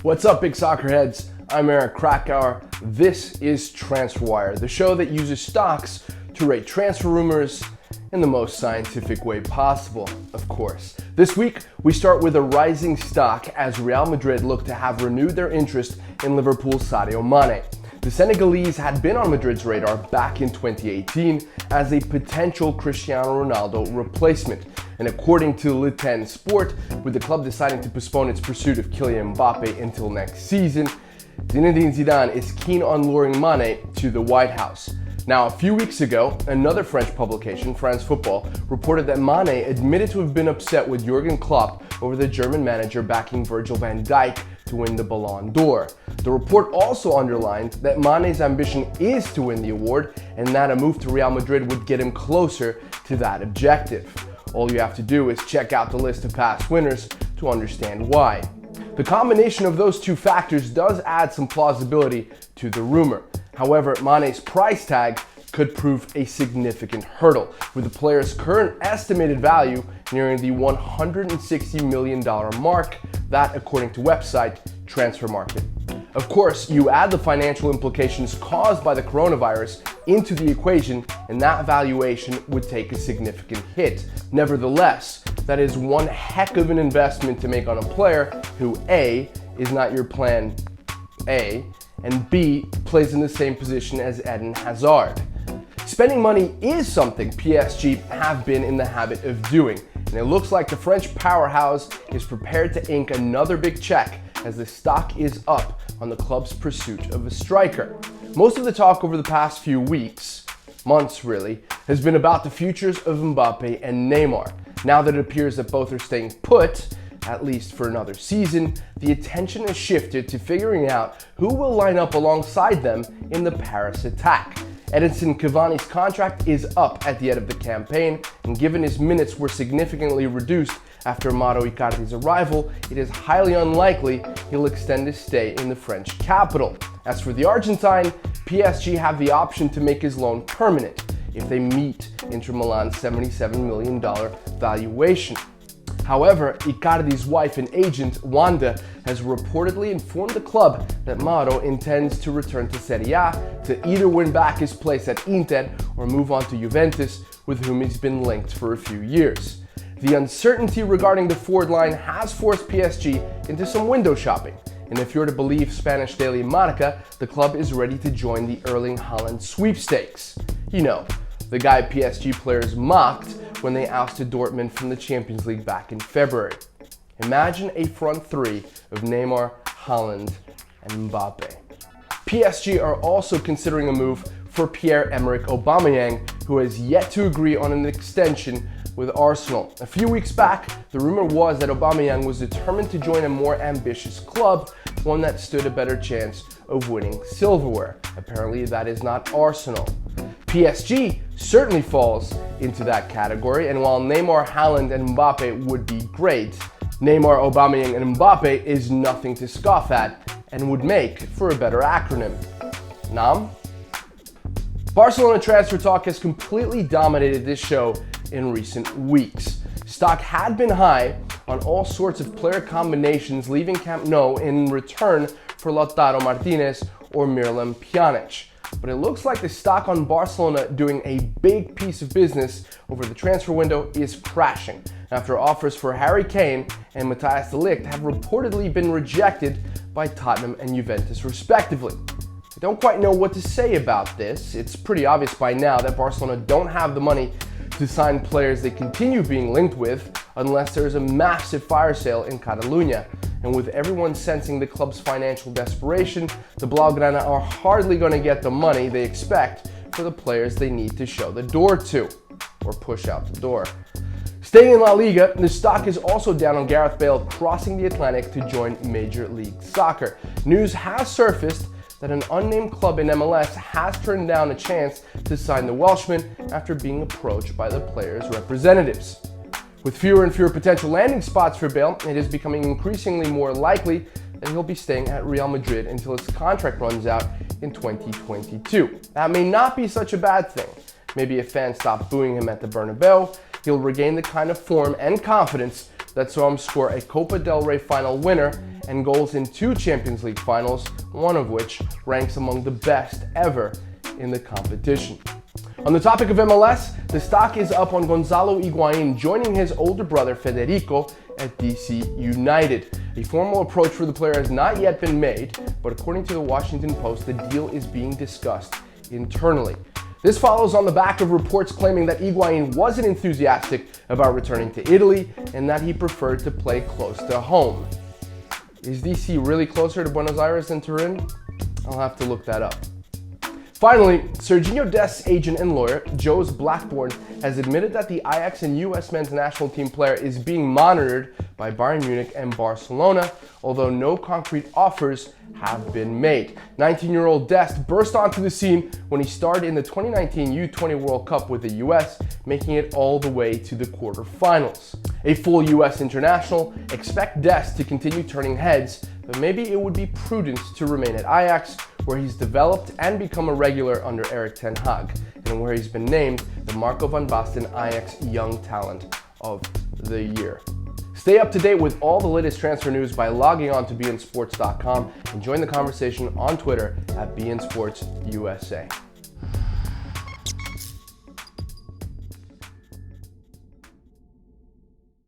What's up, big soccer heads? I'm Eric Krakauer. This is Transfer Wire, the show that uses stocks to rate transfer rumors in the most scientific way possible, of course. This week, we start with a rising stock as Real Madrid look to have renewed their interest in Liverpool's Sadio Mane. The Senegalese had been on Madrid's radar back in 2018 as a potential Cristiano Ronaldo replacement. And according to Le 10 Sport, with the club deciding to postpone its pursuit of Kylian Mbappe until next season, Zinedine Zidane is keen on luring Mane to the White House. Now, a few weeks ago, another French publication, France Football, reported that Mane admitted to have been upset with Jurgen Klopp over the German manager backing Virgil van Dijk to win the Ballon d'Or. The report also underlined that Mane's ambition is to win the award and that a move to Real Madrid would get him closer to that objective. All you have to do is check out the list of past winners to understand why. The combination of those two factors does add some plausibility to the rumor. However, Mane's price tag could prove a significant hurdle, with the player's current estimated value nearing the $160 million mark, that according to website Transfer Market. Of course, you add the financial implications caused by the coronavirus into the equation, and that valuation would take a significant hit. Nevertheless, that is one heck of an investment to make on a player who A, is not your plan A, and B, plays in the same position as Eden Hazard. Spending money is something PSG have been in the habit of doing, and it looks like the French powerhouse is prepared to ink another big check as the stock is up on the club's pursuit of a striker. Most of the talk over the past few weeks, months really, has been about the futures of Mbappe and Neymar. Now that it appears that both are staying put, at least for another season, the attention has shifted to figuring out who will line up alongside them in the Paris attack. Edinson Cavani's contract is up at the end of the campaign, and given his minutes were significantly reduced after Mauro Icardi's arrival, it is highly unlikely he'll extend his stay in the French capital. As for the Argentine, PSG have the option to make his loan permanent if they meet Inter Milan's $77 million valuation. However, Icardi's wife and agent, Wanda, has reportedly informed the club that Mauro intends to return to Serie A to either win back his place at Inter or move on to Juventus, with whom he's been linked for a few years. The uncertainty regarding the forward line has forced PSG into some window shopping, and if you're to believe Spanish daily Marca, the club is ready to join the Erling Haaland sweepstakes. You know, the guy PSG players mocked when they ousted Dortmund from the Champions League back in February. Imagine a front three of Neymar, Haaland, and Mbappe. PSG are also considering a move for Pierre-Emerick Aubameyang, who has yet to agree on an extension with Arsenal. A few weeks back, the rumor was that Aubameyang was determined to join a more ambitious club, one that stood a better chance of winning silverware. Apparently, that is not Arsenal. PSG certainly falls into that category, and while Neymar, Haaland, and Mbappe would be great, Neymar, Aubameyang, and Mbappe is nothing to scoff at and would make for a better acronym. NAM? Barcelona transfer talk has completely dominated this show in recent weeks. Stock had been high on all sorts of player combinations leaving Camp Nou in return for Lautaro Martinez or Miralem Pjanic. But it looks like the stock on Barcelona doing a big piece of business over the transfer window is crashing after offers for Harry Kane and Matthijs De Ligt have reportedly been rejected by Tottenham and Juventus respectively. I don't quite know what to say about this. It's pretty obvious by now that Barcelona don't have the money to sign players they continue being linked with unless there's a massive fire sale in Catalunya. And with everyone sensing the club's financial desperation, the Blaugrana are hardly going to get the money they expect for the players they need to show the door to, or push out the door. Staying in La Liga, the stock is also down on Gareth Bale crossing the Atlantic to join Major League Soccer. News has surfaced that an unnamed club in MLS has turned down a chance to sign the Welshman after being approached by the player's representatives. With fewer and fewer potential landing spots for Bale, it is becoming increasingly more likely that he'll be staying at Real Madrid until his contract runs out in 2022. That may not be such a bad thing. Maybe if fans stop booing him at the Bernabeu, he'll regain the kind of form and confidence that saw him score a Copa del Rey final winner and goals in 2 Champions League finals, one of which ranks among the best ever in the competition. On the topic of MLS, the stock is up on Gonzalo Higuain joining his older brother Federico at DC United. A formal approach for the player has not yet been made, but according to the Washington Post, the deal is being discussed internally. This follows on the back of reports claiming that Higuain wasn't enthusiastic about returning to Italy and that he preferred to play close to home. Is DC really closer to Buenos Aires than Turin? I'll have to look that up. Finally, Serginho Dest's agent and lawyer, Joes Blackburn, has admitted that the Ajax and US men's national team player is being monitored by Bayern Munich and Barcelona, although no concrete offers have been made. 19-year-old Dest burst onto the scene when he starred in the 2019 U20 World Cup with the US, making it all the way to the quarterfinals. A full US international, expect Dest to continue turning heads, but maybe it would be prudent to remain at Ajax, where he's developed and become a regular under Erik ten Hag, and where he's been named the Marco van Basten Ajax Young Talent of the Year. Stay up to date with all the latest transfer news by logging on to beINsports.com and join the conversation on Twitter at beINSportsUSA.